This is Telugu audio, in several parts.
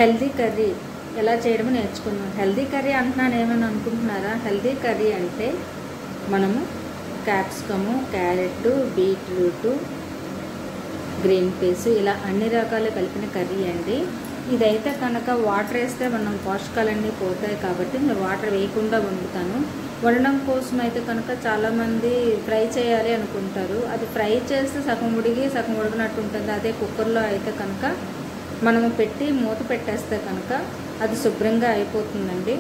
హెల్దీ కర్రీ ఎలా చేయడమో నేర్చుకుందాం. హెల్దీ కర్రీ అంటున్నాను ఏమని అనుకుంటున్నారా? హెల్దీ కర్రీ అంటే మనము capsicum, carrot, beetroot, green peas ఇలా అన్ని రకాలు కలిపిన కర్రీ అండి. ఇదైతే కనుక వాటర్ వేస్తే మనం పోషకాలన్నీ పోతాయి కాబట్టి నేను వాటర్ వేయకుండా వండుతాను. వండడం కోసం అయితే కనుక చాలామంది ఫ్రై చేయాలి అనుకుంటారు. అది ఫ్రై చేస్తే సగం ఉడిగి సగం ఉడికినట్టు ఉంటుంది. అదే కుక్కర్లో అయితే కనుక మనము పెట్టి మూత పెట్టేస్తే కనుక అది శుభ్రంగా అయిపోతుందండి.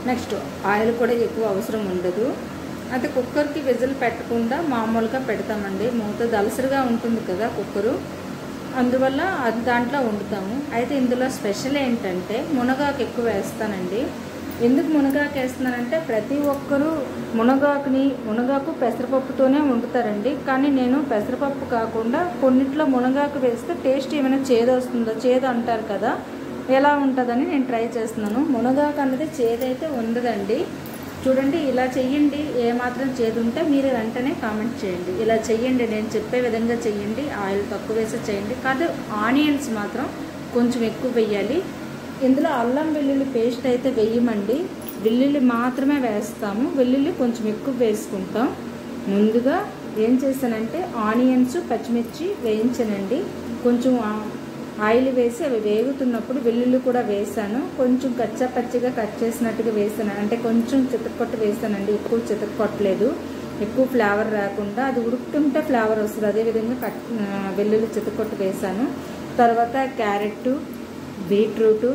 నెక్స్ట్ ఆయిల్ కూడా ఎక్కువ అవసరం ఉండదు. అయితే కుక్కర్కి విజిల్ పెట్టకుండా మామూలుగా పెడతామండి. మూత దలసరిగా ఉంటుంది కదా కుక్కరు, అందువల్ల అది దాంట్లో వండుతాము. అయితే ఇందులో స్పెషల్ ఏంటంటే మునగాకు ఎక్కువ వేస్తానండి. ఎందుకు మునగాకు వేస్తున్నానంటే ప్రతి ఒక్కరూ మునగాకు పెసరపప్పుతోనే వండుతారండి. కానీ నేను పెసరపప్పు కాకుండా కొన్నిట్లో మునగాకు వేస్తే టేస్ట్ ఏమైనా చేదు వస్తుందో, చేదు అంటారు కదా, ఎలా ఉంటుందని నేను ట్రై చేస్తున్నాను. మునగాకు అన్నది చేదైతే ఉండదండి. చూడండి, ఇలా చెయ్యండి. ఏమాత్రం చేదు ఉంటే మీరు వెంటనే కామెంట్ చేయండి. ఇలా చెయ్యండి, నేను చెప్పే విధంగా చెయ్యండి. ఆయిల్ తక్కువ వేసి చేయండి. కాదు, ఆనియన్స్ మాత్రం కొంచెం ఎక్కువ వేయాలి. ఇందులో అల్లం వెల్లుల్లి పేస్ట్ అయితే వేయమండి, వెల్లుల్లి మాత్రమే వేస్తాము. వెల్లుల్లి కొంచెం ఎక్కువ వేసుకుంటాం. ముందుగా ఏం చేశానంటే ఆనియన్స్, పచ్చిమిర్చి వేయించానండి. కొంచెం ఆయిల్ వేసి అవి వేగుతున్నప్పుడు వెల్లుల్లి కూడా వేసాను. కొంచెం కచ్చా పచ్చిగా కట్ చేసినట్టుగా వేసాను, అంటే కొంచెం చితక్కొట్టు వేసానండి. ఎక్కువ చితక్కొట్టలేదు, ఎక్కువ ఫ్లేవర్ రాకుండా. అది ఉడుకుతుంటే ఫ్లేవర్ వస్తుంది. అదేవిధంగా వెల్లుల్లి చితక్కొట్టు వేసాను. తర్వాత carrot, beetroot,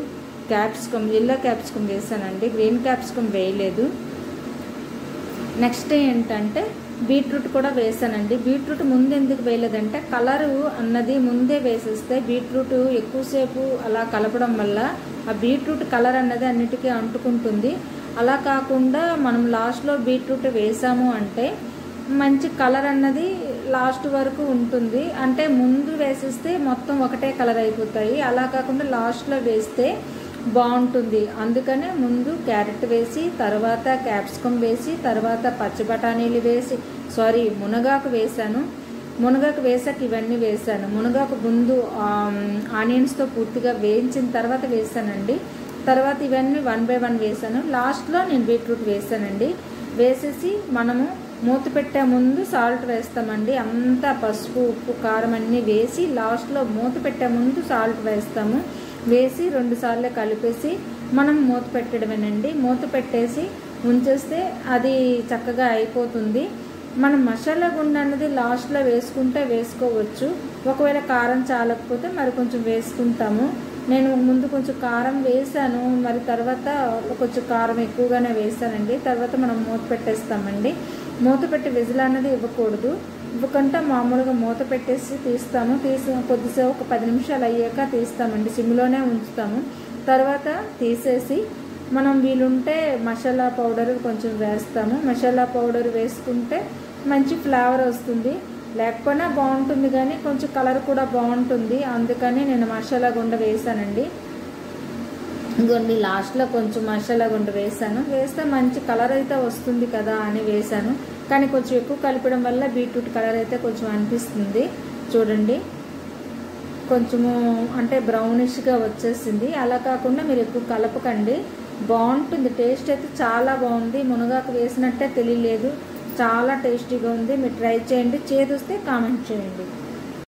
capsicum, yellow capsicum వేసానండి. గ్రీన్ క్యాప్సికమ్ వేయలేదు. నెక్స్ట్ ఏంటంటే బీట్రూట్ కూడా వేసానండి. బీట్రూట్ ముందు ఎందుకు వేయలేదంటే కలరు అన్నది ముందే వేసేస్తే బీట్రూట్ ఎక్కువసేపు అలా కలపడం వల్ల ఆ బీట్రూట్ కలర్ అన్నది అన్నిటికీ అంటుకుంటుంది. అలా కాకుండా మనం లాస్ట్లో బీట్రూట్ వేసాము అంటే మంచి కలర్ అన్నది లాస్ట్ వరకు ఉంటుంది. అంటే ముందు వేసేస్తే మొత్తం ఒకటే కలర్ అయిపోతాయి. అలా కాకుండా లాస్ట్లో వేస్తే బాగుంటుంది. అందుకనే ముందు క్యారెట్ వేసి, తర్వాత క్యాప్సికమ్ వేసి, తర్వాత పచ్చి బఠానీలు వేసి, మునగాకు వేసాను. మునగాకు వేసాక ఇవన్నీ వేసాను. మునగాకు ముందు ఆనియన్స్తో పూర్తిగా వేయించిన తర్వాత వేసానండి. తర్వాత ఇవన్నీ 1 by 1 వేసాను. లాస్ట్లో నేను బీట్రూట్ వేసానండి. వేసేసి మనము మూత పెట్టే ముందు సాల్ట్ వేస్తామండి. అంతా పసుపు, ఉప్పు, కారం అన్నీ వేసి లాస్ట్లో మూత పెట్టే ముందు సాల్ట్ వేస్తాము. వేసి 2 సార్లు కలిపేసి మనం మూత పెట్టడమేనండి. మూత పెట్టేసి ఉంచేస్తే అది చక్కగా అయిపోతుంది. మనం మసాలా గుండ అన్నది లాస్ట్లో వేసుకుంటే వేసుకోవచ్చు. ఒకవేళ కారం చాలకపోతే మరి కొంచెం వేసుకుంటాము. నేను ముందు కొంచెం కారం వేసాను, మరి తర్వాత కొంచెం కారం ఎక్కువగానే వేసానండి. తర్వాత మనం మూత పెట్టేస్తామండి. మూత పెట్టి విజిల్ అన్నది ఇవ్వకూడదు. ఇవ్వకుండా మామూలుగా మూత పెట్టేసి తీస్తాము. కొద్దిసేపు ఒక 10 నిమిషాలు అయ్యాక తీస్తామండి. సిమ్లోనే ఉంచుతాము. తర్వాత తీసేసి మనం వీలుంటే మసాలా పౌడర్ కొంచెం వేస్తాము. మసాలా పౌడర్ వేసుకుంటే మంచి ఫ్లేవర్ వస్తుంది. లేకపోయినా బాగుంటుంది, కానీ కొంచెం కలర్ కూడా బాగుంటుంది. అందుకని నేను మసాలా గుండ వేసానండి. ఇంకొన్ని లాస్ట్లో కొంచెం మసాలా గుండ వేసాను. వేస్తే మంచి కలర్ అయితే వస్తుంది కదా అని వేసాను. కానీ కొంచెం ఎక్కువ కలిపడం వల్ల బీట్రూట్ కలర్ అయితే కొంచెం అనిపిస్తుంది. చూడండి, కొంచెము అంటే బ్రౌనిష్గా వచ్చేసింది. అలా కాకుండా మీరు ఎక్కువ కలపకండి, బాగుంటుంది. టేస్ట్ అయితే చాలా బాగుంది. మునగాకు వేసినట్టే తెలియలేదు, చాలా టేస్టీగా ఉంది. మీరు ట్రై చేయండి. చేదొస్తే కామెంట్ చేయండి.